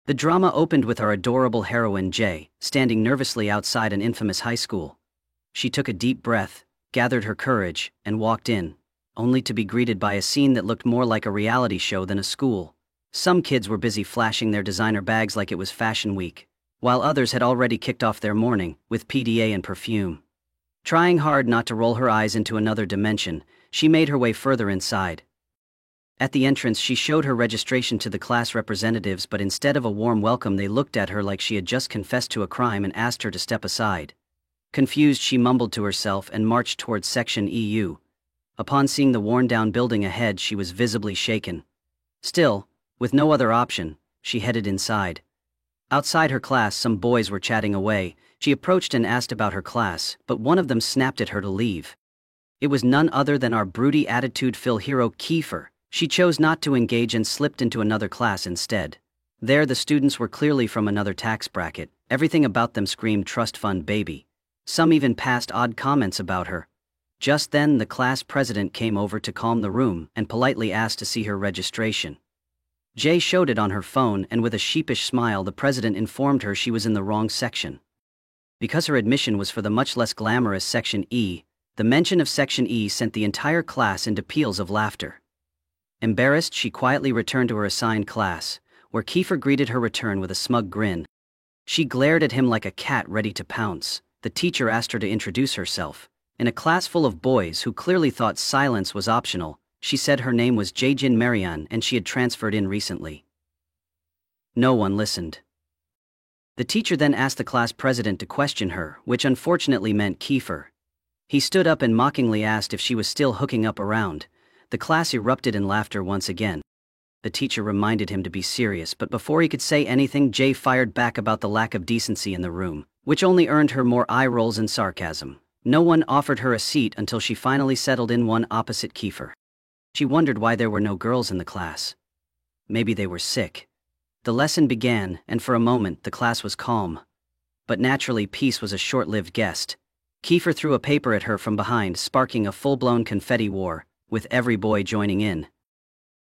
The drama opened with our adorable heroine Jay, standing nervously outside an infamous high school. She took a deep breath, gathered her courage, and walked in, only to be greeted by a scene that looked more like a reality show than a school. Some kids were busy flashing their designer bags like it was Fashion Week, while others had already kicked off their morning with PDA and perfume. Trying hard not to roll her eyes into another dimension, she made her way further inside. At the entrance, she showed her registration to the class representatives, but instead of a warm welcome, they looked at her like she had just confessed to a crime and asked her to step aside. Confused, she mumbled to herself and marched towards Section EU. Upon seeing the worn-down building ahead, she was visibly shaken. Still, with no other option, she headed inside. Outside her class, some boys were chatting away. She approached and asked about her class, but one of them snapped at her to leave. It was none other than our broody attitude-filled hero Kiefer. She chose not to engage and slipped into another class instead. There, the students were clearly from another tax bracket. Everything about them screamed trust fund baby. Some even passed odd comments about her. Just then, the class president came over to calm the room and politely asked to see her registration. Jay showed it on her phone, and with a sheepish smile, the president informed her she was in the wrong section. Because her admission was for the much less glamorous Section E, the mention of Section E sent the entire class into peals of laughter. Embarrassed, she quietly returned to her assigned class, where Kiefer greeted her return with a smug grin. She glared at him like a cat ready to pounce. The teacher asked her to introduce herself. In a class full of boys who clearly thought silence was optional, she said her name was Jaejin Marian and she had transferred in recently. No one listened. The teacher then asked the class president to question her, which unfortunately meant Kiefer. He stood up and mockingly asked if she was still hooking up around. The class erupted in laughter once again. The teacher reminded him to be serious, but before he could say anything, Jay fired back about the lack of decency in the room, which only earned her more eye rolls and sarcasm. No one offered her a seat until she finally settled in one opposite Kiefer. She wondered why there were no girls in the class. Maybe they were sick. The lesson began, and for a moment the class was calm. But naturally, peace was a short-lived guest. Kiefer threw a paper at her from behind, sparking a full-blown confetti war, with every boy joining in.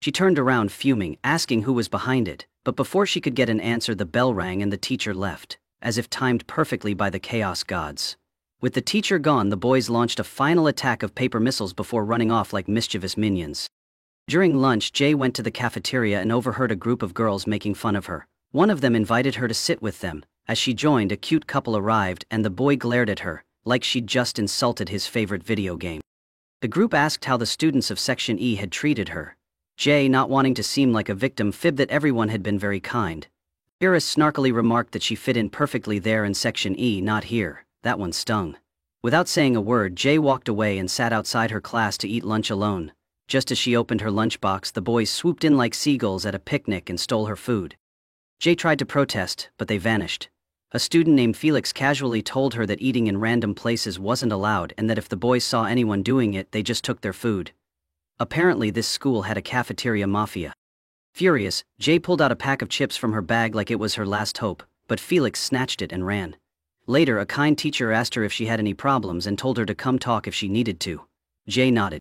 She turned around fuming, asking who was behind it, but before she could get an answer, the bell rang and the teacher left, as if timed perfectly by the chaos gods. With the teacher gone, the boys launched a final attack of paper missiles before running off like mischievous minions. During lunch, Jay went to the cafeteria and overheard a group of girls making fun of her. One of them invited her to sit with them. As she joined, a cute couple arrived and the boy glared at her, like she'd just insulted his favorite video game. The group asked how the students of Section E had treated her. Jay, not wanting to seem like a victim, fibbed that everyone had been very kind. Iris snarkily remarked that she fit in perfectly there in Section E, not here. That one stung. Without saying a word, Jay walked away and sat outside her class to eat lunch alone. Just as she opened her lunchbox, the boys swooped in like seagulls at a picnic and stole her food. Jay tried to protest, but they vanished. A student named Felix casually told her that eating in random places wasn't allowed and that if the boys saw anyone doing it, they just took their food. Apparently, this school had a cafeteria mafia. Furious, Jay pulled out a pack of chips from her bag like it was her last hope, but Felix snatched it and ran. Later, a kind teacher asked her if she had any problems and told her to come talk if she needed to. Jay nodded.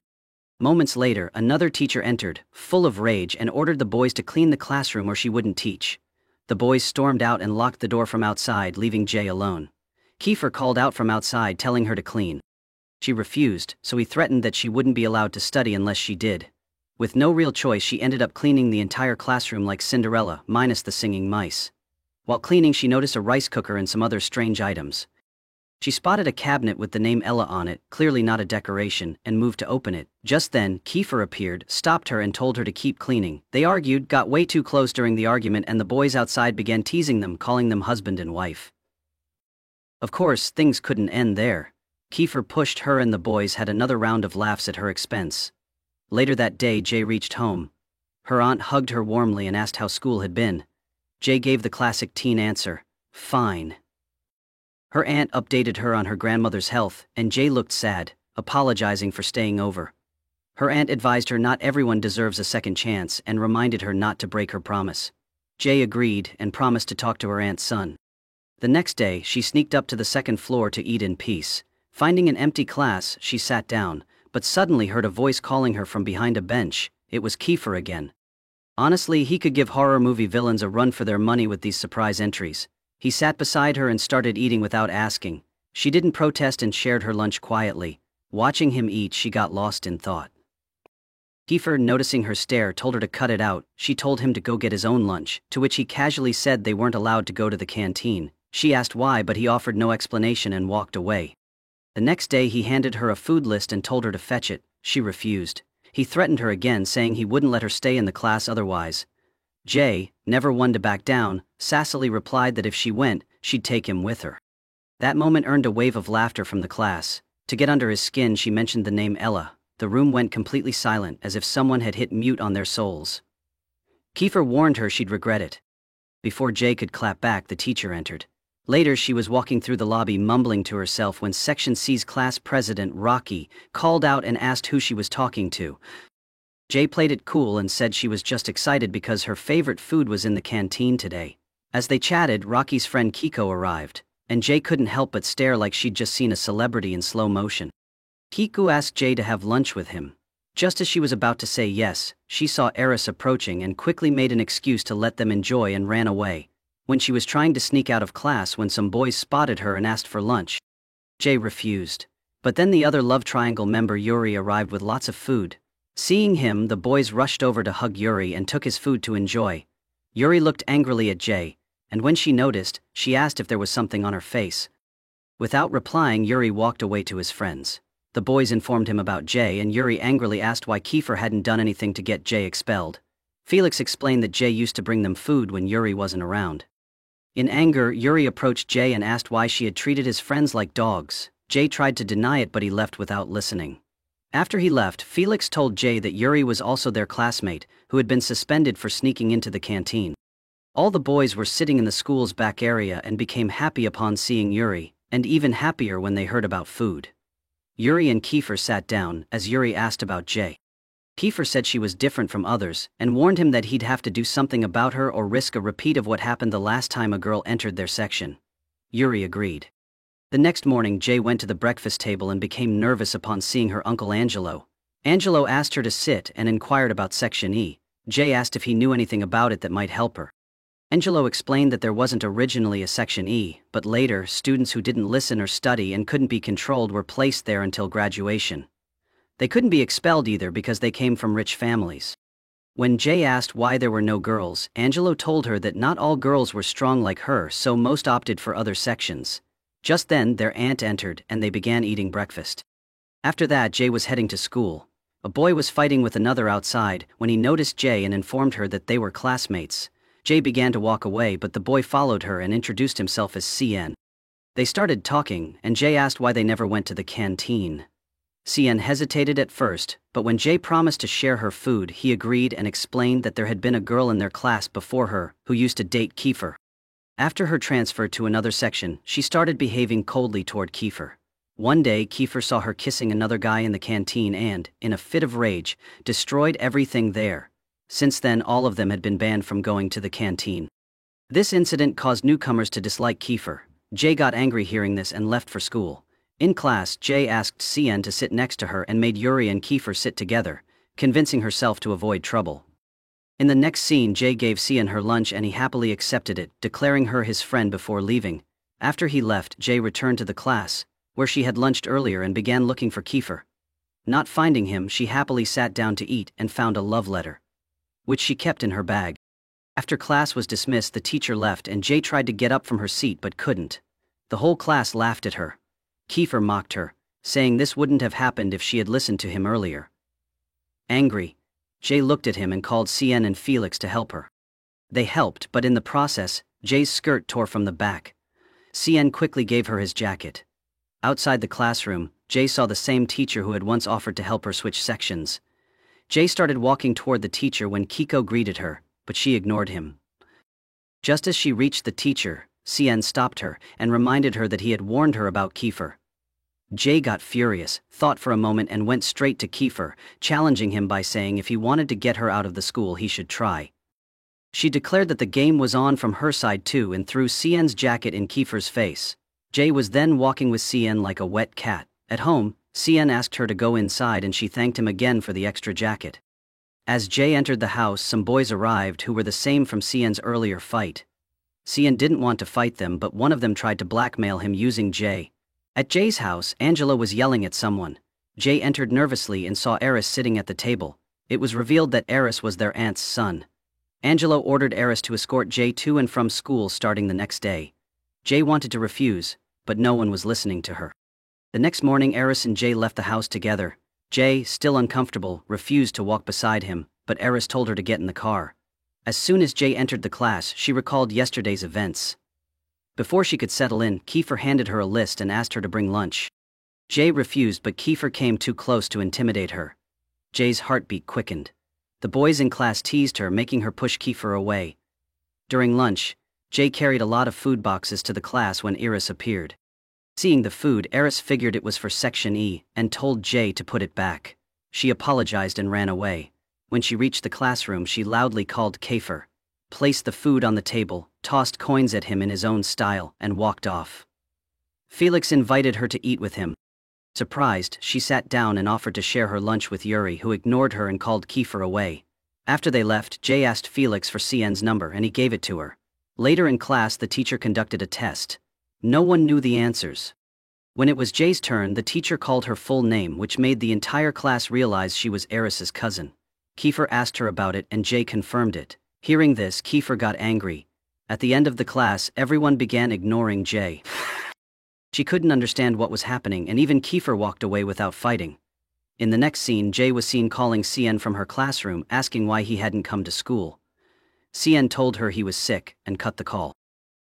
Moments later, another teacher entered, full of rage, and ordered the boys to clean the classroom or she wouldn't teach. The boys stormed out and locked the door from outside, leaving Jay alone. Kiefer called out from outside, telling her to clean. She refused, so he threatened that she wouldn't be allowed to study unless she did. With no real choice, she ended up cleaning the entire classroom like Cinderella, minus the singing mice. While cleaning, she noticed a rice cooker and some other strange items. She spotted a cabinet with the name Ella on it, clearly not a decoration, and moved to open it. Just then, Kiefer appeared, stopped her and told her to keep cleaning. They argued, got way too close during the argument, and the boys outside began teasing them, calling them husband and wife. Of course, things couldn't end there. Kiefer pushed her and the boys had another round of laughs at her expense. Later that day, Jay reached home. Her aunt hugged her warmly and asked how school had been. Jay gave the classic teen answer, fine. Her aunt updated her on her grandmother's health, and Jay looked sad, apologizing for staying over. Her aunt advised her not everyone deserves a second chance and reminded her not to break her promise. Jay agreed and promised to talk to her aunt's son. The next day, she sneaked up to the second floor to eat in peace. Finding an empty class, she sat down, but suddenly heard a voice calling her from behind a bench. It was Kiefer again. Honestly, he could give horror movie villains a run for their money with these surprise entries. He sat beside her and started eating without asking. She didn't protest and shared her lunch quietly. Watching him eat, she got lost in thought. Kiefer, noticing her stare, told her to cut it out. She told him to go get his own lunch, to which he casually said they weren't allowed to go to the canteen. She asked why, but he offered no explanation and walked away. The next day he handed her a food list and told her to fetch it. She refused. He threatened her again, saying he wouldn't let her stay in the class otherwise. Jay, never one to back down, sassily replied that if she went, she'd take him with her. That moment earned a wave of laughter from the class. To get under his skin, she mentioned the name Ella. The room went completely silent, as if someone had hit mute on their souls. Kiefer warned her she'd regret it. Before Jay could clap back, the teacher entered. Later, she was walking through the lobby mumbling to herself when Section C's class president, Rocky, called out and asked who she was talking to. Jay played it cool and said she was just excited because her favorite food was in the canteen today. As they chatted, Rocky's friend Kiko arrived, and Jay couldn't help but stare like she'd just seen a celebrity in slow motion. Kiko asked Jay to have lunch with him. Just as she was about to say yes, she saw Eris approaching and quickly made an excuse to let them enjoy and ran away. When she was trying to sneak out of class when some boys spotted her and asked for lunch, Jay refused. But then the other love triangle member Yuri arrived with lots of food. Seeing him, the boys rushed over to hug Yuri and took his food to enjoy. Yuri looked angrily at Jay, and when she noticed, she asked if there was something on her face. Without replying, Yuri walked away to his friends. The boys informed him about Jay, and Yuri angrily asked why Kiefer hadn't done anything to get Jay expelled. Felix explained that Jay used to bring them food when Yuri wasn't around. In anger, Yuri approached Jay and asked why she had treated his friends like dogs. Jay tried to deny it, but he left without listening. After he left, Felix told Jay that Yuri was also their classmate, who had been suspended for sneaking into the canteen. All the boys were sitting in the school's back area and became happy upon seeing Yuri, and even happier when they heard about food. Yuri and Kiefer sat down, as Yuri asked about Jay. Kiefer said she was different from others, and warned him that he'd have to do something about her or risk a repeat of what happened the last time a girl entered their section. Yuri agreed. The next morning, Jay went to the breakfast table and became nervous upon seeing her uncle Angelo. Angelo asked her to sit and inquired about Section E. Jay asked if he knew anything about it that might help her. Angelo explained that there wasn't originally a Section E, but later, students who didn't listen or study and couldn't be controlled were placed there until graduation. They couldn't be expelled either because they came from rich families. When Jay asked why there were no girls, Angelo told her that not all girls were strong like her, so most opted for other sections. Just then, their aunt entered and they began eating breakfast. After that, Jay was heading to school. A boy was fighting with another outside when he noticed Jay and informed her that they were classmates. Jay began to walk away, but the boy followed her and introduced himself as CN. They started talking, and Jay asked why they never went to the canteen. CN hesitated at first, but when Jay promised to share her food, he agreed and explained that there had been a girl in their class before her who used to date Kiefer. After her transfer to another section, she started behaving coldly toward Kiefer. One day, Kiefer saw her kissing another guy in the canteen and, in a fit of rage, destroyed everything there. Since then, all of them had been banned from going to the canteen. This incident caused newcomers to dislike Kiefer. Jay got angry hearing this and left for school. In class, Jay asked CN to sit next to her and made Yuri and Kiefer sit together, convincing herself to avoid trouble. In the next scene, Jay gave CN her lunch and he happily accepted it, declaring her his friend before leaving. After he left, Jay returned to the class, where she had lunched earlier, and began looking for Kiefer. Not finding him, she happily sat down to eat and found a love letter, which she kept in her bag. After class was dismissed, the teacher left and Jay tried to get up from her seat but couldn't. The whole class laughed at her. Kiefer mocked her, saying this wouldn't have happened if she had listened to him earlier. Angry, Jay looked at him and called CN and Felix to help her. They helped, but in the process, Jay's skirt tore from the back. CN quickly gave her his jacket. Outside the classroom, Jay saw the same teacher who had once offered to help her switch sections. Jay started walking toward the teacher when Kiko greeted her, but she ignored him. Just as she reached the teacher, CN stopped her and reminded her that he had warned her about Kiefer. Jay got furious, thought for a moment and went straight to Kiefer, challenging him by saying if he wanted to get her out of the school he should try. She declared that the game was on from her side too and threw CN's jacket in Kiefer's face. Jay was then walking with CN like a wet cat. At home, CN asked her to go inside and she thanked him again for the extra jacket. As Jay entered the house, some boys arrived who were the same from Cian's earlier fight. Cian didn't want to fight them, but one of them tried to blackmail him using Jay. At Jay's house, Angela was yelling at someone. Jay entered nervously and saw Eris sitting at the table. It was revealed that Eris was their aunt's son. Angela ordered Eris to escort Jay to and from school starting the next day. Jay wanted to refuse, but no one was listening to her. The next morning, Eris and Jay left the house together. Jay, still uncomfortable, refused to walk beside him, but Eris told her to get in the car. As soon as Jay entered the class, she recalled yesterday's events. Before she could settle in, Kiefer handed her a list and asked her to bring lunch. Jay refused, but Kiefer came too close to intimidate her. Jay's heartbeat quickened. The boys in class teased her, making her push Kiefer away. During lunch, Jay carried a lot of food boxes to the class when Eris appeared. Seeing the food, Eris figured it was for Section E and told Jay to put it back. She apologized and ran away. When she reached the classroom, she loudly called Kiefer, placed the food on the table, tossed coins at him in his own style, and walked off. Felix invited her to eat with him. Surprised, she sat down and offered to share her lunch with Yuri, who ignored her and called Kiefer away. After they left, Jay asked Felix for Cian's number and he gave it to her. Later in class, the teacher conducted a test. No one knew the answers. When it was Jay's turn, the teacher called her full name, which made the entire class realize she was Eris's cousin. Kiefer asked her about it and Jay confirmed it. Hearing this, Kiefer got angry. At the end of the class, everyone began ignoring Jay. She couldn't understand what was happening, and even Kiefer walked away without fighting. In the next scene, Jay was seen calling Cian from her classroom, asking why he hadn't come to school. Cian told her he was sick and cut the call.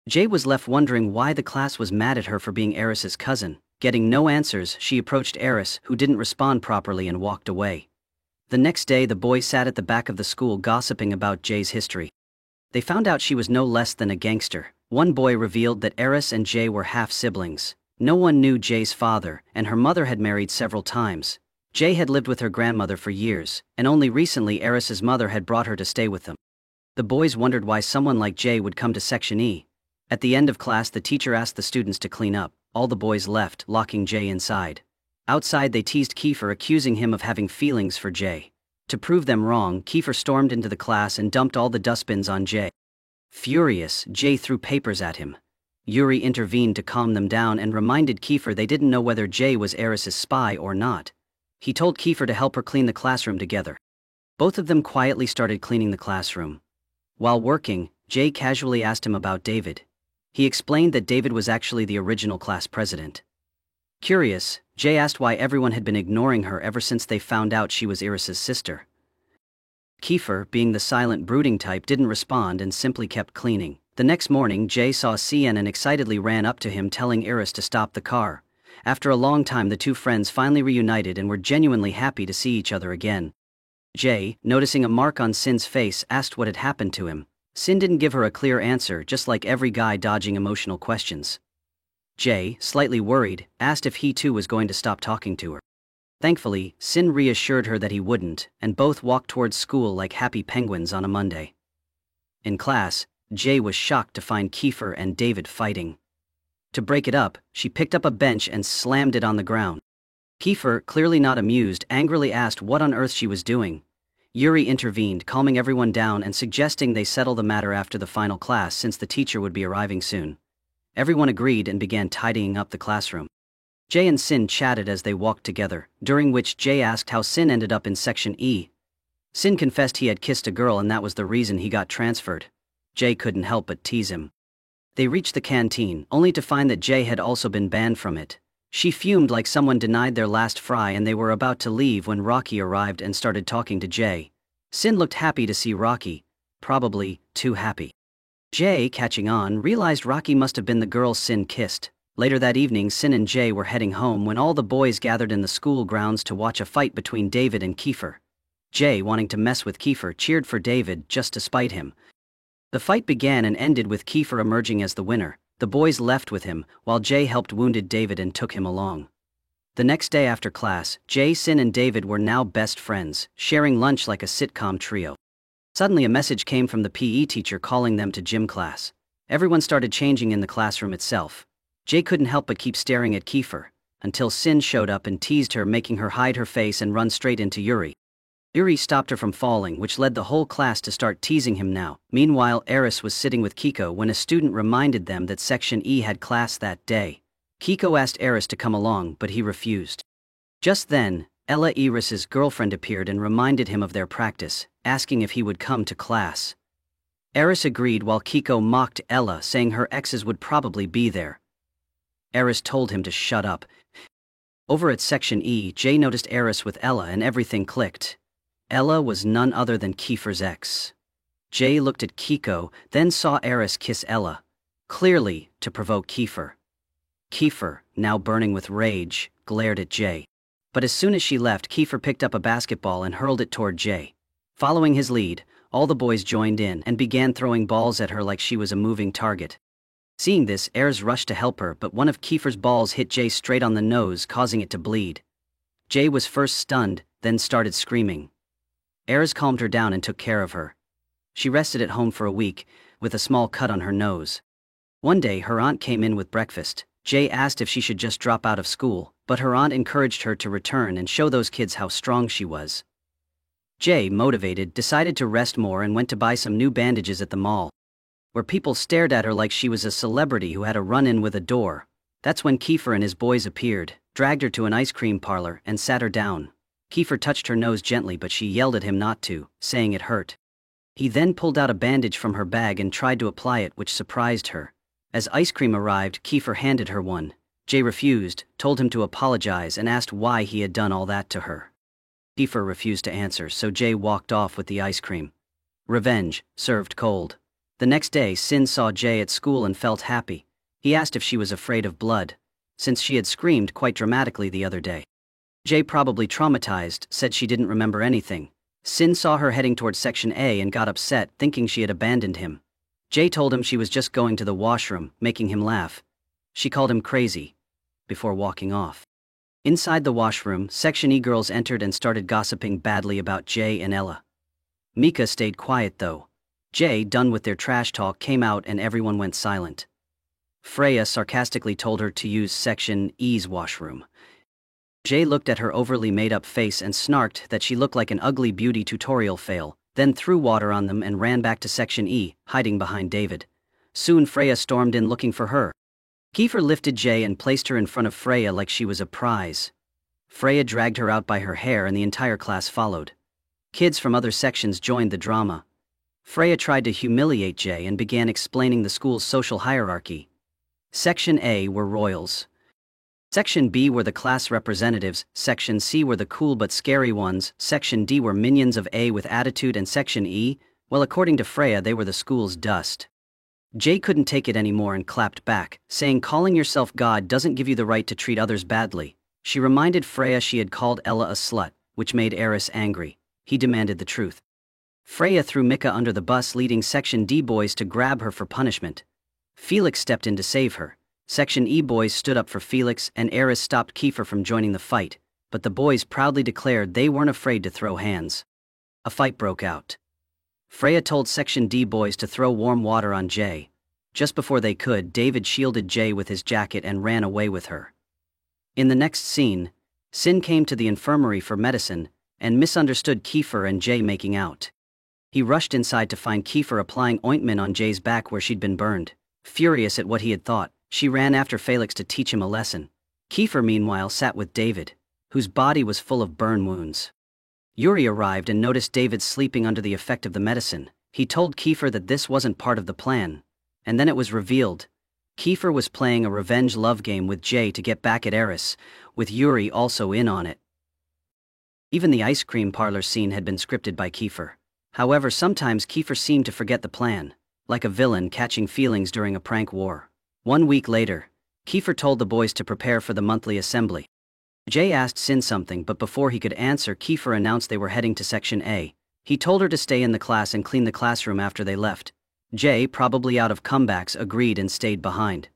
Jay was left wondering why the class was mad at her for being Eris's cousin. Getting no answers, she approached Eris, who didn't respond properly, and walked away. The next day, the boys sat at the back of the school gossiping about Jay's history. They found out she was no less than a gangster. One boy revealed that Eris and Jay were half-siblings. No one knew Jay's father, and her mother had married several times. Jay had lived with her grandmother for years, and only recently Eris's mother had brought her to stay with them. The boys wondered why someone like Jay would come to Section E. At the end of class, the teacher asked the students to clean up. All the boys left, locking Jay inside. Outside, they teased Kiefer, accusing him of having feelings for Jay. To prove them wrong, Kiefer stormed into the class and dumped all the dustbins on Jay. Furious, Jay threw papers at him. Yuri intervened to calm them down and reminded Kiefer they didn't know whether Jay was Eris's spy or not. He told Kiefer to help her clean the classroom together. Both of them quietly started cleaning the classroom. While working, Jay casually asked him about David. He explained that David was actually the original class president. Curious, Jay asked why everyone had been ignoring her ever since they found out she was Eris's sister. Kiefer, being the silent, brooding type, didn't respond and simply kept cleaning. The next morning, Jay saw Cian and excitedly ran up to him, telling Eris to stop the car. After a long time, the two friends finally reunited and were genuinely happy to see each other again. Jay, noticing a mark on Sin's face, asked what had happened to him. Sin didn't give her a clear answer, just like every guy dodging emotional questions. Jay, slightly worried, asked if he too was going to stop talking to her. Thankfully, Sin reassured her that he wouldn't, and both walked towards school like happy penguins on a Monday. In class, Jay was shocked to find Kiefer and David fighting. To break it up, she picked up a bench and slammed it on the ground. Kiefer, clearly not amused, angrily asked what on earth she was doing. Yuri intervened, calming everyone down and suggesting they settle the matter after the final class since the teacher would be arriving soon. Everyone agreed and began tidying up the classroom. Jay and Sin chatted as they walked together, during which Jay asked how Sin ended up in Section E. Sin confessed he had kissed a girl and that was the reason he got transferred. Jay couldn't help but tease him. They reached the canteen, only to find that Jay had also been banned from it. She fumed like someone denied their last fry, and they were about to leave when Rocky arrived and started talking to Jay. Sin looked happy to see Rocky, probably too happy. Jay, catching on, realized Rocky must have been the girl Sin kissed. Later that evening, Sin and Jay were heading home when all the boys gathered in the school grounds to watch a fight between David and Kiefer. Jay, wanting to mess with Kiefer, cheered for David just to spite him. The fight began and ended with Kiefer emerging as the winner. The boys left with him, while Jay helped wounded David and took him along. The next day after class, Jay, Sin and David were now best friends, sharing lunch like a sitcom trio. Suddenly a message came from the PE teacher calling them to gym class. Everyone started changing in the classroom itself. Jay couldn't help but keep staring at Kiefer, until Sin showed up and teased her, making her hide her face and run straight into Yuri. Yuri stopped her from falling, which led the whole class to start teasing him now. Meanwhile, Eris was sitting with Kiko when a student reminded them that Section E had class that day. Kiko asked Eris to come along, but he refused. Just then, Ella, Iris's girlfriend, appeared and reminded him of their practice, asking if he would come to class. Eris agreed while Kiko mocked Ella, saying her exes would probably be there. Eris told him to shut up. Over at Section E, Jay noticed Eris with Ella and everything clicked. Ella was none other than Kiefer's ex. Jay looked at Kiko, then saw Eris kiss Ella, clearly to provoke Kiefer. Kiefer, now burning with rage, glared at Jay. But as soon as she left, Kiefer picked up a basketball and hurled it toward Jay. Following his lead, all the boys joined in and began throwing balls at her like she was a moving target. Seeing this, Eris rushed to help her, but one of Kiefer's balls hit Jay straight on the nose, causing it to bleed. Jay was first stunned, then started screaming. Eris calmed her down and took care of her. She rested at home for a week, with a small cut on her nose. One day her aunt came in with breakfast. Jay asked if she should just drop out of school, but her aunt encouraged her to return and show those kids how strong she was. Jay, motivated, decided to rest more and went to buy some new bandages at the mall, where people stared at her like she was a celebrity who had a run-in with a door. That's when Kiefer and his boys appeared, dragged her to an ice cream parlor, and sat her down. Kiefer touched her nose gently, but she yelled at him not to, saying it hurt. He then pulled out a bandage from her bag and tried to apply it, which surprised her. As ice cream arrived, Kiefer handed her one. Jay refused, told him to apologize, and asked why he had done all that to her. Kiefer refused to answer, so Jay walked off with the ice cream. Revenge, served cold. The next day, Sin saw Jay at school and felt happy. He asked if she was afraid of blood, since she had screamed quite dramatically the other day. Jay, probably traumatized, said she didn't remember anything. Sin saw her heading towards Section A and got upset, thinking she had abandoned him. Jay told him she was just going to the washroom, making him laugh. She called him crazy, before walking off. Inside the washroom, Section E girls entered and started gossiping badly about Jay and Ella. Mika stayed quiet though. Jay, done with their trash talk, came out and everyone went silent. Freya sarcastically told her to use Section E's washroom. Jay looked at her overly made-up face and snarked that she looked like an ugly beauty tutorial fail, then threw water on them and ran back to Section E, hiding behind David. Soon Freya stormed in looking for her. Kiefer lifted Jay and placed her in front of Freya like she was a prize. Freya dragged her out by her hair and the entire class followed. Kids from other sections joined the drama. Freya tried to humiliate Jay and began explaining the school's social hierarchy. Section A were royals. Section B were the class representatives, Section C were the cool but scary ones, Section D were minions of A with attitude, and Section E, well, according to Freya, they were the school's dust. Jay couldn't take it anymore and clapped back, saying calling yourself God doesn't give you the right to treat others badly. She reminded Freya she had called Ella a slut, which made Eris angry. He demanded the truth. Freya threw Mika under the bus, leading Section D boys to grab her for punishment. Felix stepped in to save her. Section E boys stood up for Felix and Eris stopped Kiefer from joining the fight, but the boys proudly declared they weren't afraid to throw hands. A fight broke out. Freya told Section D boys to throw warm water on Jay. Just before they could, David shielded Jay with his jacket and ran away with her. In the next scene, Sin came to the infirmary for medicine and misunderstood Kiefer and Jay making out. He rushed inside to find Kiefer applying ointment on Jay's back where she'd been burned. Furious at what he had thought, she ran after Felix to teach him a lesson. Kiefer, meanwhile, sat with David, whose body was full of burn wounds. Yuri arrived and noticed David sleeping under the effect of the medicine. He told Kiefer that this wasn't part of the plan, and then it was revealed. Kiefer was playing a revenge love game with Jay to get back at Eris, with Yuri also in on it. Even the ice cream parlor scene had been scripted by Kiefer. However, sometimes Kiefer seemed to forget the plan, like a villain catching feelings during a prank war. 1 week later, Kiefer told the boys to prepare for the monthly assembly. Jay asked Sin something, but before he could answer, Kiefer announced they were heading to Section A. He told her to stay in the class and clean the classroom after they left. Jay, probably out of comebacks, agreed and stayed behind.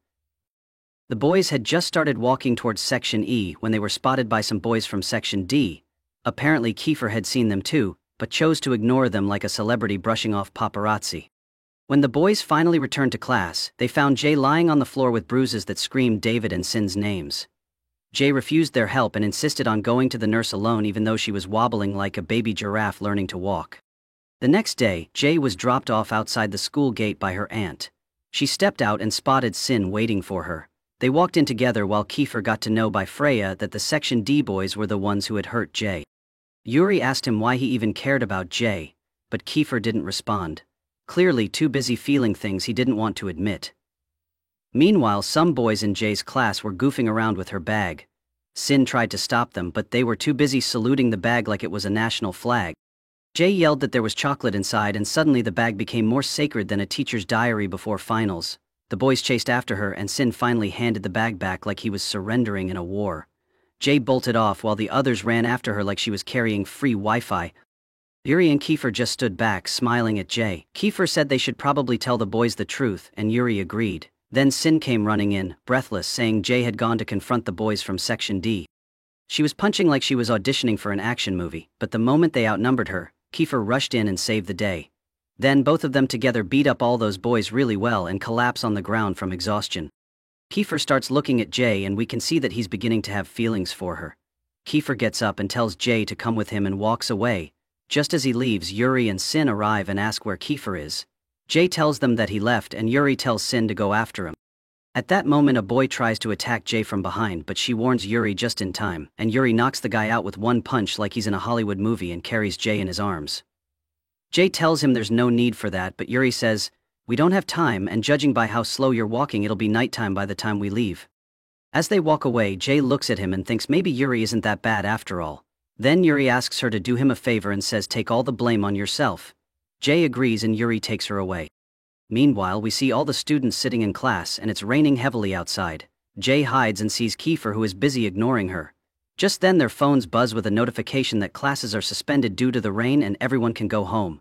The boys had just started walking towards Section E when they were spotted by some boys from Section D. Apparently Kiefer had seen them too, but chose to ignore them like a celebrity brushing off paparazzi. When the boys finally returned to class, they found Jay lying on the floor with bruises that screamed David and Sin's names. Jay refused their help and insisted on going to the nurse alone even though she was wobbling like a baby giraffe learning to walk. The next day, Jay was dropped off outside the school gate by her aunt. She stepped out and spotted Sin waiting for her. They walked in together while Kiefer got to know by Freya that the Section D boys were the ones who had hurt Jay. Yuri asked him why he even cared about Jay, but Kiefer didn't respond. Clearly too busy feeling things he didn't want to admit. Meanwhile, some boys in Jay's class were goofing around with her bag. Sin tried to stop them, but they were too busy saluting the bag like it was a national flag. Jay yelled that there was chocolate inside, and suddenly the bag became more sacred than a teacher's diary before finals. The boys chased after her and Sin finally handed the bag back like he was surrendering in a war. Jay bolted off while the others ran after her like she was carrying free Wi-Fi. Yuri and Kiefer just stood back, smiling at Jay. Kiefer said they should probably tell the boys the truth, and Yuri agreed. Then Sin came running in, breathless, saying Jay had gone to confront the boys from Section D. She was punching like she was auditioning for an action movie, but the moment they outnumbered her, Kiefer rushed in and saved the day. Then both of them together beat up all those boys really well and collapse on the ground from exhaustion. Kiefer starts looking at Jay and we can see that he's beginning to have feelings for her. Kiefer gets up and tells Jay to come with him and walks away. Just as he leaves, Yuri and Sin arrive and ask where Kiefer is. Jay tells them that he left and Yuri tells Sin to go after him. At that moment, a boy tries to attack Jay from behind, but she warns Yuri just in time, and Yuri knocks the guy out with one punch like he's in a Hollywood movie and carries Jay in his arms. Jay tells him there's no need for that, but Yuri says, "We don't have time, and judging by how slow you're walking, it'll be nighttime by the time we leave." As they walk away, Jay looks at him and thinks maybe Yuri isn't that bad after all. Then Yuri asks her to do him a favor and says take all the blame on yourself. Jay agrees and Yuri takes her away. Meanwhile, we see all the students sitting in class and it's raining heavily outside. Jay hides and sees Kiefer, who is busy ignoring her. Just then their phones buzz with a notification that classes are suspended due to the rain and everyone can go home.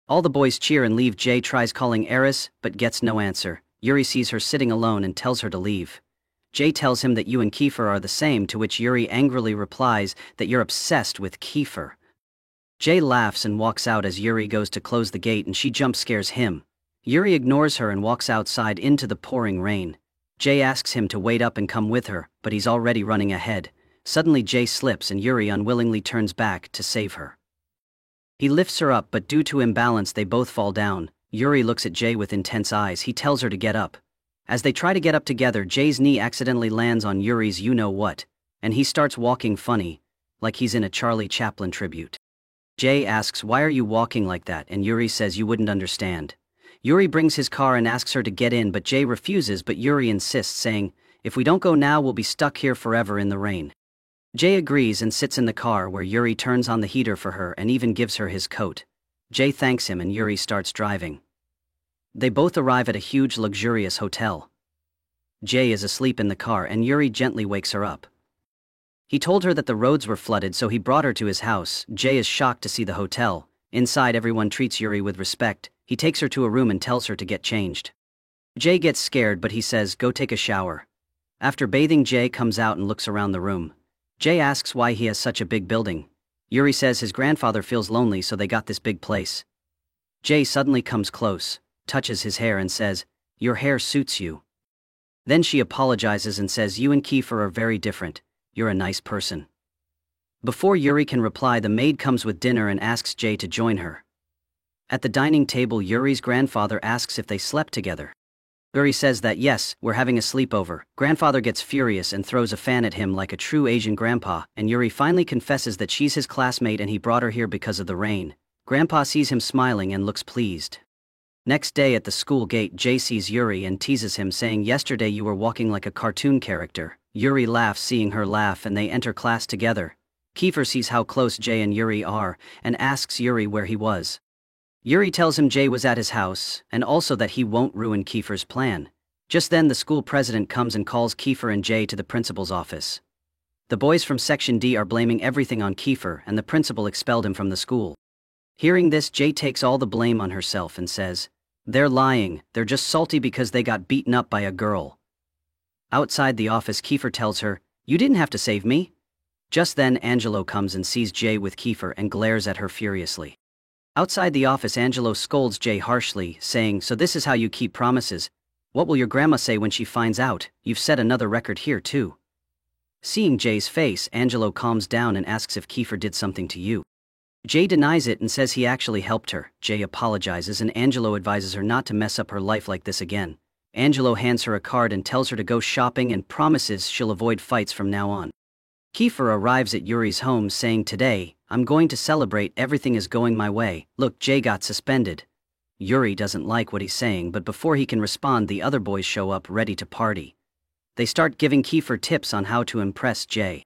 All the boys cheer and leave. Jay tries calling Eris, but gets no answer. Yuri sees her sitting alone and tells her to leave. Jay tells him that you and Kiefer are the same, to which Yuri angrily replies that you're obsessed with Kiefer. Jay laughs and walks out as Yuri goes to close the gate and she jump scares him. Yuri ignores her and walks outside into the pouring rain. Jay asks him to wait up and come with her, but he's already running ahead. Suddenly Jay slips and Yuri unwillingly turns back to save her. He lifts her up, but due to imbalance they both fall down. Yuri looks at Jay with intense eyes. He tells her to get up. As they try to get up together, Jay's knee accidentally lands on Yuri's you-know-what, and he starts walking funny, like he's in a Charlie Chaplin tribute. Jay asks, "Why are you walking like that?" and Yuri says, "You wouldn't understand." Yuri brings his car and asks her to get in, but Jay refuses, but Yuri insists, saying, "If we don't go now, we'll be stuck here forever in the rain." Jay agrees and sits in the car, where Yuri turns on the heater for her and even gives her his coat. Jay thanks him and Yuri starts driving. They both arrive at a huge luxurious hotel. Jay is asleep in the car and Yuri gently wakes her up. He told her that the roads were flooded, so he brought her to his house. Jay is shocked to see the hotel. Inside, everyone treats Yuri with respect. He takes her to a room and tells her to get changed. Jay gets scared, but he says, "Go take a shower." After bathing, Jay comes out and looks around the room. Jay asks why he has such a big building. Yuri says his grandfather feels lonely, so they got this big place. Jay suddenly comes close, touches his hair and says, "Your hair suits you." Then she apologizes and says, "You and Kiefer are very different. You're a nice person." Before Yuri can reply, the maid comes with dinner and asks Jay to join her. At the dining table, Yuri's grandfather asks if they slept together. Yuri says that yes, we're having a sleepover. Grandfather gets furious and throws a fan at him like a true Asian grandpa, and Yuri finally confesses that she's his classmate and he brought her here because of the rain. Grandpa sees him smiling and looks pleased. Next day at the school gate, Jay sees Yuri and teases him, saying, "Yesterday you were walking like a cartoon character." Yuri laughs seeing her laugh and they enter class together. Kiefer sees how close Jay and Yuri are and asks Yuri where he was. Yuri tells him Jay was at his house, and also that he won't ruin Kiefer's plan. Just then the school president comes and calls Kiefer and Jay to the principal's office. The boys from Section D are blaming everything on Kiefer, and the principal expelled him from the school. Hearing this, Jay takes all the blame on herself and says, "They're lying, they're just salty because they got beaten up by a girl." Outside the office, Kiefer tells her, "You didn't have to save me." Just then Angelo comes and sees Jay with Kiefer and glares at her furiously. Outside the office, Angelo scolds Jay harshly, saying, "So this is how you keep promises? What will your grandma say when she finds out? You've set another record here too." Seeing Jay's face, Angelo calms down and asks if Kiefer did something to you. Jay denies it and says he actually helped her. Jay apologizes and Angelo advises her not to mess up her life like this again. Angelo hands her a card and tells her to go shopping and promises she'll avoid fights from now on. Kiefer arrives at Yuri's home saying, "Today, I'm going to celebrate, everything is going my way. Look, Jay got suspended." Yuri doesn't like what he's saying, but before he can respond, the other boys show up ready to party. They start giving Kiefer tips on how to impress Jay.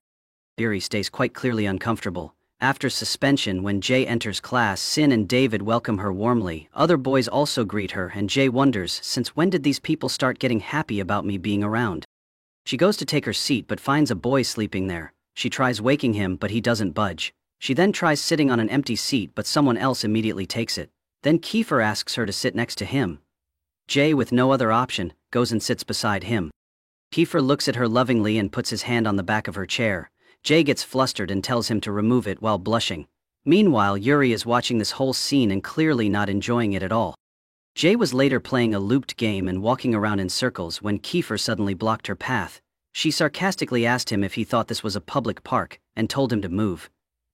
Yuri stays quite clearly uncomfortable. After suspension, when Jay enters class, Sin and David welcome her warmly. Other boys also greet her and Jay wonders, since when did these people start getting happy about me being around? She goes to take her seat but finds a boy sleeping there. She tries waking him but he doesn't budge. She then tries sitting on an empty seat but someone else immediately takes it. Then Kiefer asks her to sit next to him. Jay, with no other option, goes and sits beside him. Kiefer looks at her lovingly and puts his hand on the back of her chair. Jay gets flustered and tells him to remove it while blushing. Meanwhile, Yuri is watching this whole scene and clearly not enjoying it at all. Jay was later playing a looped game and walking around in circles when Kiefer suddenly blocked her path. She sarcastically asked him if he thought this was a public park and told him to move.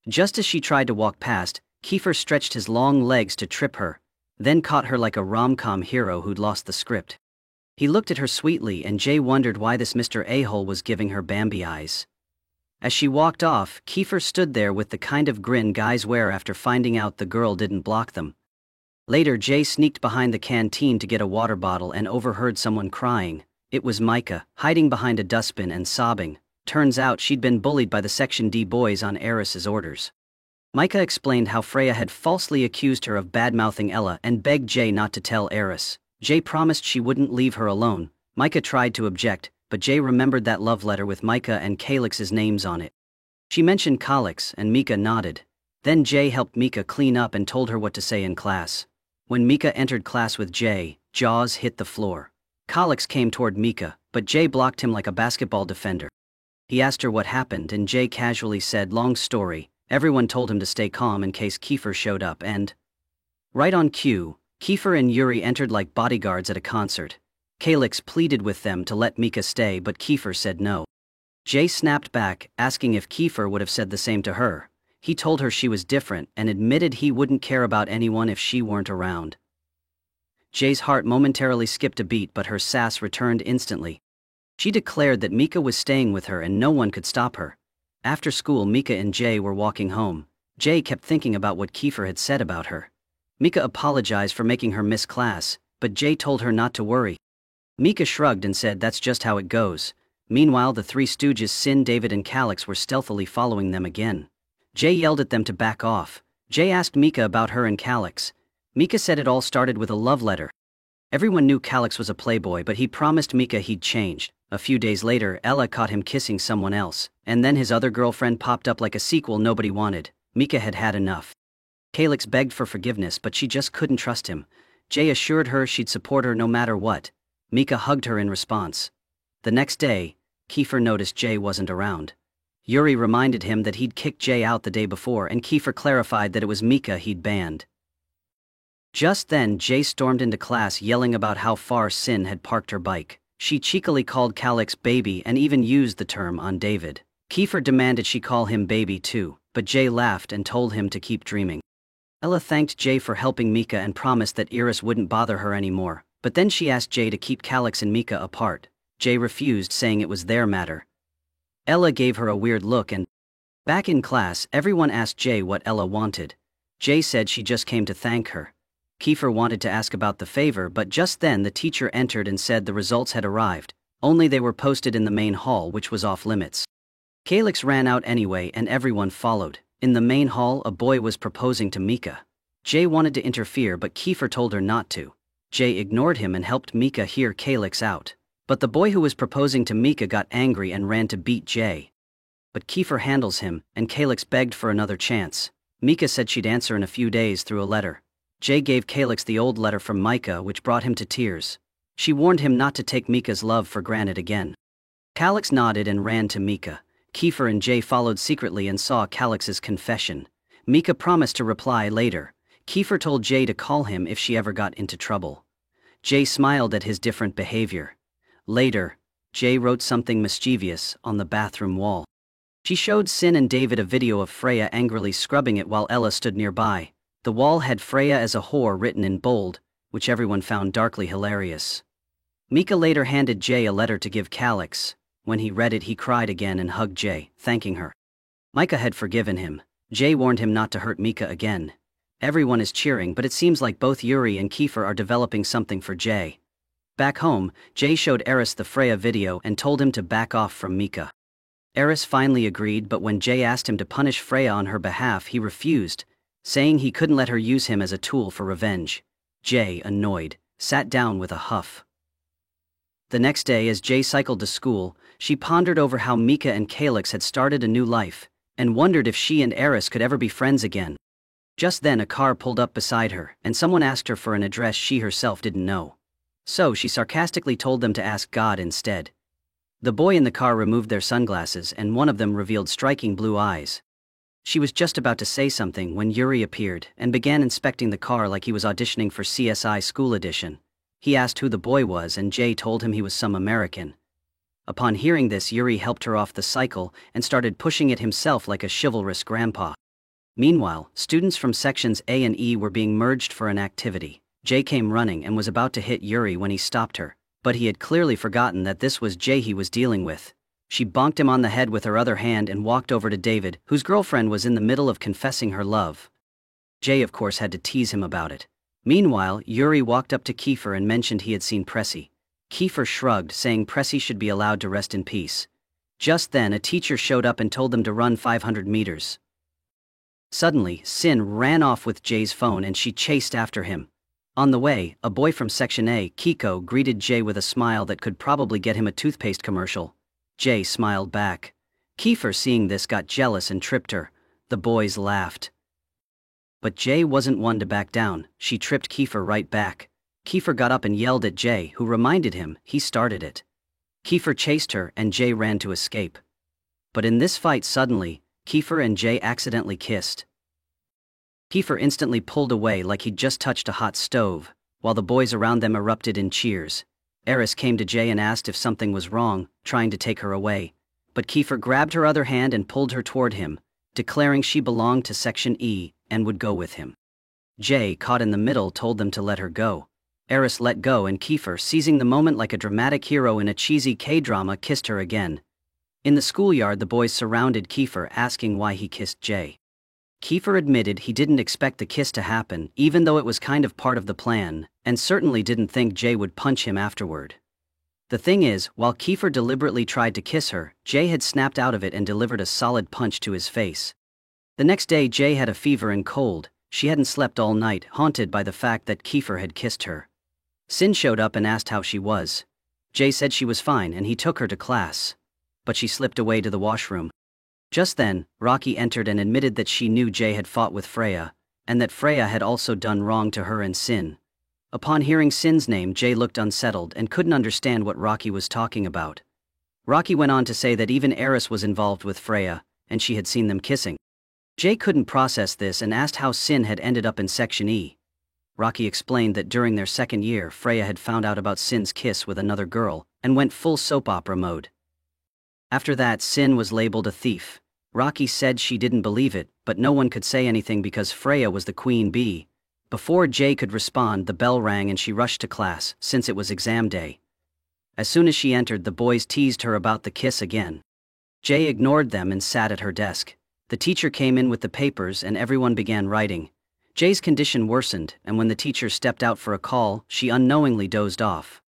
Just as she tried to walk past, Kiefer stretched his long legs to trip her, then caught her like a rom-com hero who'd lost the script. He looked at her sweetly and Jay wondered why this Mr. A-hole was giving her Bambi eyes. As she walked off, Kiefer stood there with the kind of grin guys wear after finding out the girl didn't block them. Later, Jay sneaked behind the canteen to get a water bottle and overheard someone crying. It was Micah, hiding behind a dustbin and sobbing. Turns out she'd been bullied by the Section D boys on Eris's orders. Micah explained how Freya had falsely accused her of bad-mouthing Ella and begged Jay not to tell Eris. Jay promised she wouldn't leave her alone. Micah tried to object, but Jay remembered that love letter with Micah and Calix's names on it. She mentioned Calix and Mika nodded. Then Jay helped Mika clean up and told her what to say in class. When Mika entered class with Jay, jaws hit the floor. Calix came toward Mika, but Jay blocked him like a basketball defender. He asked her what happened and Jay casually said, "Long story." Everyone told him to stay calm in case Kiefer showed up and... Right on cue, Kiefer and Yuri entered like bodyguards at a concert. Calix pleaded with them to let Mika stay but Kiefer said no. Jay snapped back, asking if Kiefer would have said the same to her. He told her she was different and admitted he wouldn't care about anyone if she weren't around. Jay's heart momentarily skipped a beat but her sass returned instantly. She declared that Mika was staying with her and no one could stop her. After school, Mika and Jay were walking home. Jay kept thinking about what Kiefer had said about her. Mika apologized for making her miss class, but Jay told her not to worry. Mika shrugged and said that's just how it goes. Meanwhile, the three stooges Sin, David and Calix were stealthily following them again. Jay yelled at them to back off. Jay asked Mika about her and Calix. Mika said it all started with a love letter. Everyone knew Calix was a playboy but he promised Mika he'd changed. A few days later, Ella caught him kissing someone else, and then his other girlfriend popped up like a sequel nobody wanted. Mika had had enough. Calix begged for forgiveness but she just couldn't trust him. Jay assured her she'd support her no matter what. Mika hugged her in response. The next day, Kiefer noticed Jay wasn't around. Yuri reminded him that he'd kicked Jay out the day before and Kiefer clarified that it was Mika he'd banned. Just then, Jay stormed into class yelling about how far Sin had parked her bike. She cheekily called Calix baby and even used the term on David. Kiefer demanded she call him baby too, but Jay laughed and told him to keep dreaming. Ella thanked Jay for helping Mika and promised that Eris wouldn't bother her anymore. But then she asked Jay to keep Calix and Mika apart. Jay refused, saying it was their matter. Ella gave her a weird look and... Back in class, everyone asked Jay what Ella wanted. Jay said she just came to thank her. Kiefer wanted to ask about the favor but just then the teacher entered and said the results had arrived, only they were posted in the main hall which was off limits. Calix ran out anyway and everyone followed. In the main hall, a boy was proposing to Mika. Jay wanted to interfere but Kiefer told her not to. Jay ignored him and helped Mika hear Calix out. But the boy who was proposing to Mika got angry and ran to beat Jay. But Kiefer handles him, and Calix begged for another chance. Mika said she'd answer in a few days through a letter. Jay gave Calix the old letter from Micah which brought him to tears. She warned him not to take Mika's love for granted again. Calix nodded and ran to Mika. Kiefer and Jay followed secretly and saw Calix's confession. Mika promised to reply later. Kiefer told Jay to call him if she ever got into trouble. Jay smiled at his different behavior. Later, Jay wrote something mischievous on the bathroom wall. She showed Sin and David a video of Freya angrily scrubbing it while Ella stood nearby. The wall had Freya as a whore written in bold, which everyone found darkly hilarious. Mika later handed Jay a letter to give Calix. When he read it, he cried again and hugged Jay, thanking her. Mika had forgiven him. Jay warned him not to hurt Mika again. Everyone is cheering, but it seems like both Yuri and Kiefer are developing something for Jay. Back home, Jay showed Eris the Freya video and told him to back off from Mika. Eris finally agreed, but when Jay asked him to punish Freya on her behalf, he refused, saying he couldn't let her use him as a tool for revenge. Jay, annoyed, sat down with a huff. The next day, as Jay cycled to school, she pondered over how Mika and Calix had started a new life, and wondered if she and Eris could ever be friends again. Just then a car pulled up beside her, and someone asked her for an address she herself didn't know. So she sarcastically told them to ask God instead. The boy in the car removed their sunglasses, and one of them revealed striking blue eyes. She was just about to say something when Yuri appeared and began inspecting the car like he was auditioning for CSI School Edition. He asked who the boy was, and Jay told him he was some American. Upon hearing this, Yuri helped her off the cycle and started pushing it himself like a chivalrous grandpa. Meanwhile, students from sections A and E were being merged for an activity. Jay came running and was about to hit Yuri when he stopped her, but he had clearly forgotten that this was Jay he was dealing with. She bonked him on the head with her other hand and walked over to David, whose girlfriend was in the middle of confessing her love. Jay, of course, had to tease him about it. Meanwhile, Yuri walked up to Kiefer and mentioned he had seen Pressy. Kiefer shrugged, saying Pressy should be allowed to rest in peace. Just then, a teacher showed up and told them to run 500 meters. Suddenly, Sin ran off with Jay's phone and she chased after him. On the way, a boy from Section A, Kiko, greeted Jay with a smile that could probably get him a toothpaste commercial. Jay smiled back. Kiefer, seeing this, got jealous and tripped her. The boys laughed. But Jay wasn't one to back down. She tripped Kiefer right back. Kiefer got up and yelled at Jay, who reminded him he started it. Kiefer chased her and Jay ran to escape. But in this fight, suddenly, Kiefer and Jay accidentally kissed. Kiefer instantly pulled away like he'd just touched a hot stove, while the boys around them erupted in cheers. Eris came to Jay and asked if something was wrong, trying to take her away. But Kiefer grabbed her other hand and pulled her toward him, declaring she belonged to Section E and would go with him. Jay, caught in the middle, told them to let her go. Eris let go, and Kiefer, seizing the moment like a dramatic hero in a cheesy K-drama, kissed her again. In the schoolyard, the boys surrounded Kiefer, asking why he kissed Jay. Kiefer admitted he didn't expect the kiss to happen, even though it was kind of part of the plan, and certainly didn't think Jay would punch him afterward. The thing is, while Kiefer deliberately tried to kiss her, Jay had snapped out of it and delivered a solid punch to his face. The next day, Jay had a fever and cold. She hadn't slept all night, haunted by the fact that Kiefer had kissed her. Sin showed up and asked how she was. Jay said she was fine and he took her to class. But she slipped away to the washroom. Just then, Rocky entered and admitted that she knew Jay had fought with Freya, and that Freya had also done wrong to her and Sin. Upon hearing Sin's name, Jay looked unsettled and couldn't understand what Rocky was talking about. Rocky went on to say that even Eris was involved with Freya, and she had seen them kissing. Jay couldn't process this and asked how Sin had ended up in Section E. Rocky explained that during their second year, Freya had found out about Sin's kiss with another girl and went full soap opera mode. After that, Sin was labeled a thief. Rocky said she didn't believe it, but no one could say anything because Freya was the queen bee. Before Jay could respond, the bell rang and she rushed to class, since it was exam day. As soon as she entered, the boys teased her about the kiss again. Jay ignored them and sat at her desk. The teacher came in with the papers and everyone began writing. Jay's condition worsened, and when the teacher stepped out for a call, she unknowingly dozed off.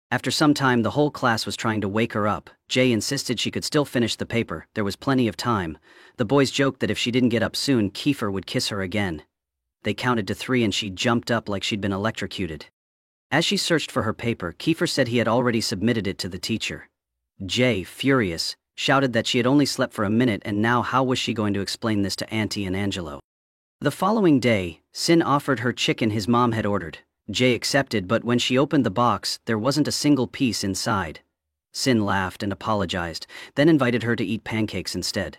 After some time, the whole class was trying to wake her up. Jay insisted she could still finish the paper, there was plenty of time. The boys joked that if she didn't get up soon, Kiefer would kiss her again. They counted to 3 and she jumped up like she'd been electrocuted. As she searched for her paper, Kiefer said he had already submitted it to the teacher. Jay, furious, shouted that she had only slept for a minute and now how was she going to explain this to Auntie and Angelo. The following day, Sin offered her chicken his mom had ordered. Jay accepted, but when she opened the box, there wasn't a single piece inside. Sin laughed and apologized, then invited her to eat pancakes instead.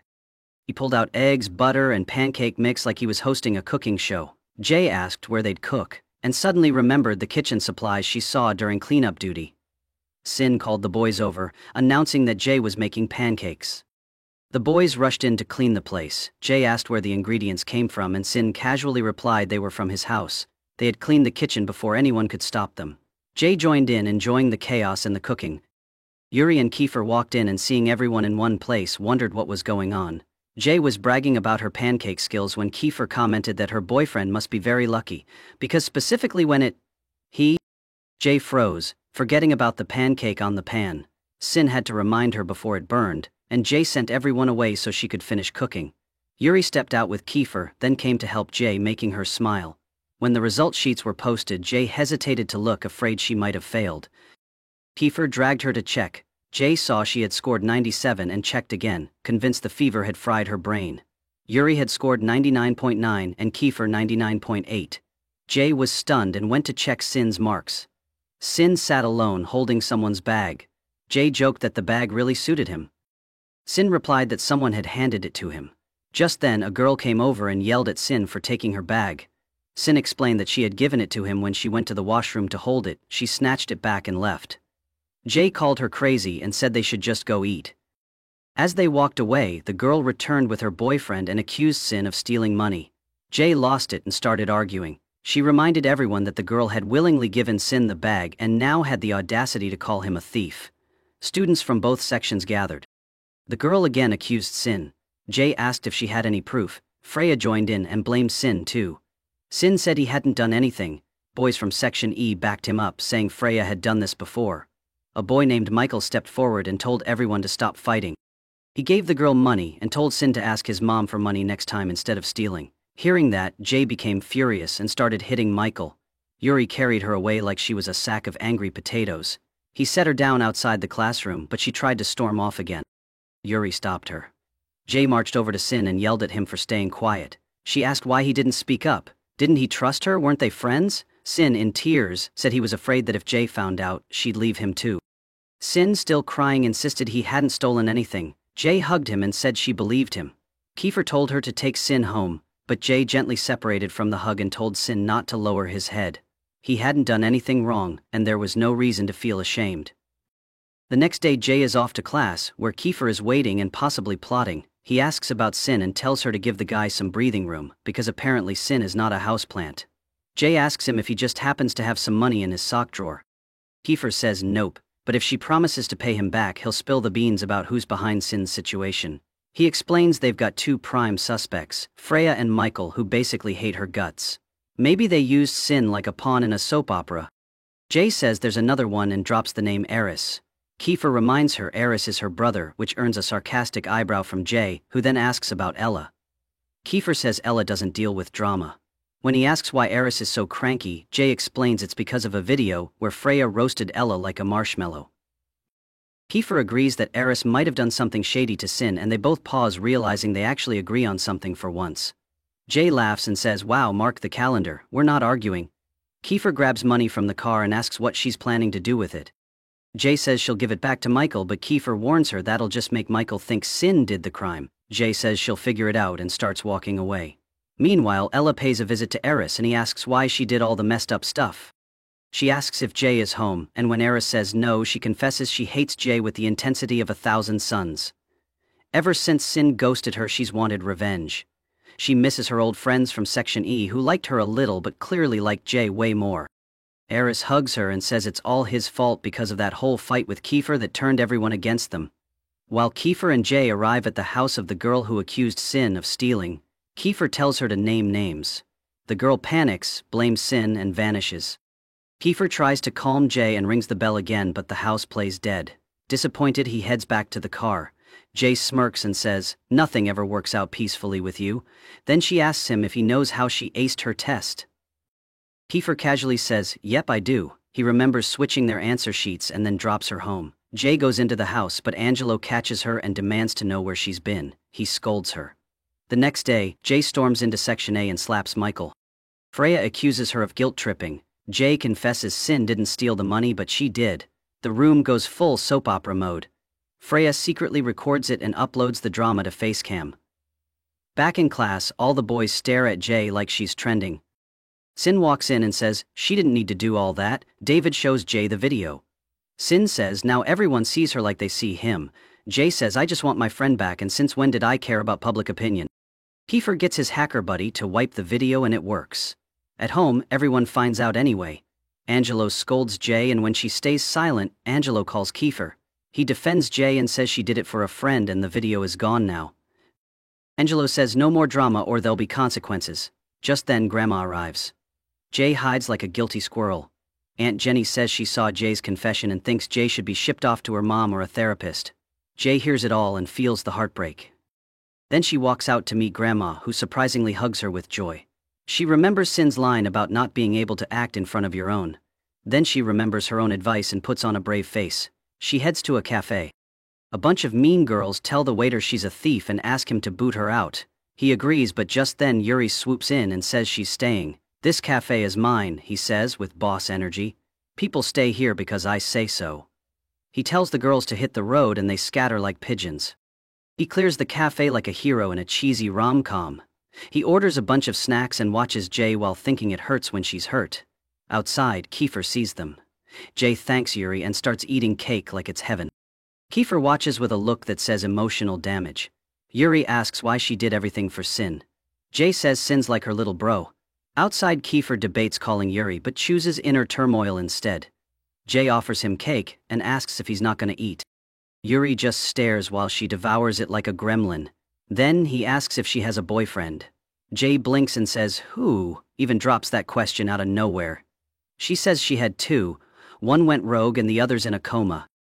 He pulled out eggs, butter, and pancake mix like he was hosting a cooking show. Jay asked where they'd cook, and suddenly remembered the kitchen supplies she saw during cleanup duty. Sin called the boys over, announcing that Jay was making pancakes. The boys rushed in to clean the place. Jay asked where the ingredients came from and Sin casually replied they were from his house. They had cleaned the kitchen before anyone could stop them. Jay joined in, enjoying the chaos and the cooking. Yuri and Kiefer walked in and seeing everyone in one place wondered what was going on. Jay was bragging about her pancake skills when Kiefer commented that her boyfriend must be very lucky, because specifically when Jay froze, forgetting about the pancake on the pan. Sin had to remind her before it burned, and Jay sent everyone away so she could finish cooking. Yuri stepped out with Kiefer, then came to help Jay, making her smile. When the result sheets were posted, Jay hesitated to look, afraid she might have failed. Kiefer dragged her to check. Jay saw she had scored 97 and checked again, convinced the fever had fried her brain. Yuri had scored 99.9 and Kiefer 99.8. Jay was stunned and went to check Sin's marks. Sin sat alone holding someone's bag. Jay joked that the bag really suited him. Sin replied that someone had handed it to him. Just then a girl came over and yelled at Sin for taking her bag. Sin explained that she had given it to him when she went to the washroom to hold it. She snatched it back and left. Jay called her crazy and said they should just go eat. As they walked away, the girl returned with her boyfriend and accused Sin of stealing money. Jay lost it and started arguing. She reminded everyone that the girl had willingly given Sin the bag and now had the audacity to call him a thief. Students from both sections gathered. The girl again accused Sin. Jay asked if she had any proof. Freya joined in and blamed Sin too. Sin said he hadn't done anything. Boys from Section E backed him up, saying Freya had done this before. A boy named Michael stepped forward and told everyone to stop fighting. He gave the girl money and told Sin to ask his mom for money next time instead of stealing. Hearing that, Jay became furious and started hitting Michael. Yuri carried her away like she was a sack of angry potatoes. He set her down outside the classroom, but she tried to storm off again. Yuri stopped her. Jay marched over to Sin and yelled at him for staying quiet. She asked why he didn't speak up. Didn't he trust her? Weren't they friends? Sin, in tears, said he was afraid that if Jay found out, she'd leave him too. Sin, still crying, insisted he hadn't stolen anything. Jay hugged him and said she believed him. Kiefer told her to take Sin home, but Jay gently separated from the hug and told Sin not to lower his head. He hadn't done anything wrong, and there was no reason to feel ashamed. The next day Jay is off to class, where Kiefer is waiting and possibly plotting. He asks about Sin and tells her to give the guy some breathing room, because apparently Sin is not a houseplant. Jay asks him if he just happens to have some money in his sock drawer. Kiefer says nope, but if she promises to pay him back he'll spill the beans about who's behind Sin's situation. He explains they've got two prime suspects, Freya and Michael, who basically hate her guts. Maybe they used Sin like a pawn in a soap opera. Jay says there's another one and drops the name Eris. Kiefer reminds her Eris is her brother, which earns a sarcastic eyebrow from Jay, who then asks about Ella. Kiefer says Ella doesn't deal with drama. When he asks why Eris is so cranky, Jay explains it's because of a video where Freya roasted Ella like a marshmallow. Kiefer agrees that Eris might have done something shady to Sin, and they both pause, realizing they actually agree on something for once. Jay laughs and says, "Wow, mark the calendar, we're not arguing." Kiefer grabs money from the car and asks what she's planning to do with it. Jay says she'll give it back to Michael, but Kiefer warns her that'll just make Michael think Sin did the crime. Jay says she'll figure it out and starts walking away. Meanwhile, Ella pays a visit to Eris and he asks why she did all the messed up stuff. She asks if Jay is home, and when Eris says no, she confesses she hates Jay with the intensity of 1,000 suns. Ever since Sin ghosted her, she's wanted revenge. She misses her old friends from Section E who liked her a little but clearly liked Jay way more. Eris hugs her and says it's all his fault because of that whole fight with Kiefer that turned everyone against them. While Kiefer and Jay arrive at the house of the girl who accused Sin of stealing, Kiefer tells her to name names. The girl panics, blames Sin, and vanishes. Kiefer tries to calm Jay and rings the bell again, but the house plays dead. Disappointed, he heads back to the car. Jay smirks and says, "Nothing ever works out peacefully with you." Then she asks him if he knows how she aced her test. Kiefer casually says, "Yep, I do." He remembers switching their answer sheets and then drops her home. Jay goes into the house, but Angelo catches her and demands to know where she's been. He scolds her. The next day, Jay storms into Section A and slaps Michael. Freya accuses her of guilt tripping. Jay confesses Sin didn't steal the money, but she did. The room goes full soap opera mode. Freya secretly records it and uploads the drama to Facecam. Back in class, all the boys stare at Jay like she's trending. Sin walks in and says she didn't need to do all that. David shows Jay the video. Sin says now everyone sees her like they see him. Jay says I just want my friend back, and since when did I care about public opinion? Kiefer gets his hacker buddy to wipe the video and it works. At home, everyone finds out anyway. Angelo scolds Jay, and when she stays silent, Angelo calls Kiefer. He defends Jay and says she did it for a friend and the video is gone now. Angelo says no more drama or there'll be consequences. Just then Grandma arrives. Jay hides like a guilty squirrel. Aunt Jenny says she saw Jay's confession and thinks Jay should be shipped off to her mom or a therapist. Jay hears it all and feels the heartbreak. Then she walks out to meet Grandma, who surprisingly hugs her with joy. She remembers Sin's line about not being able to act in front of your own. Then she remembers her own advice and puts on a brave face. She heads to a cafe. A bunch of mean girls tell the waiter she's a thief and ask him to boot her out. He agrees, but just then Yuri swoops in and says she's staying. "This cafe is mine," he says with boss energy. "People stay here because I say so." He tells the girls to hit the road and they scatter like pigeons. He clears the cafe like a hero in a cheesy rom-com. He orders a bunch of snacks and watches Jay while thinking it hurts when she's hurt. Outside, Kiefer sees them. Jay thanks Yuri and starts eating cake like it's heaven. Kiefer watches with a look that says emotional damage. Yuri asks why she did everything for Sin. Jay says Sin's like her little bro. Outside, Kiefer debates calling Yuri but chooses inner turmoil instead. Jay offers him cake and asks if he's not gonna eat. Yuri just stares while she devours it like a gremlin. Then he asks if she has a boyfriend. Jay blinks and says, "Who?" Even drops that question out of nowhere. She says she had two. One went rogue and the other's in a coma.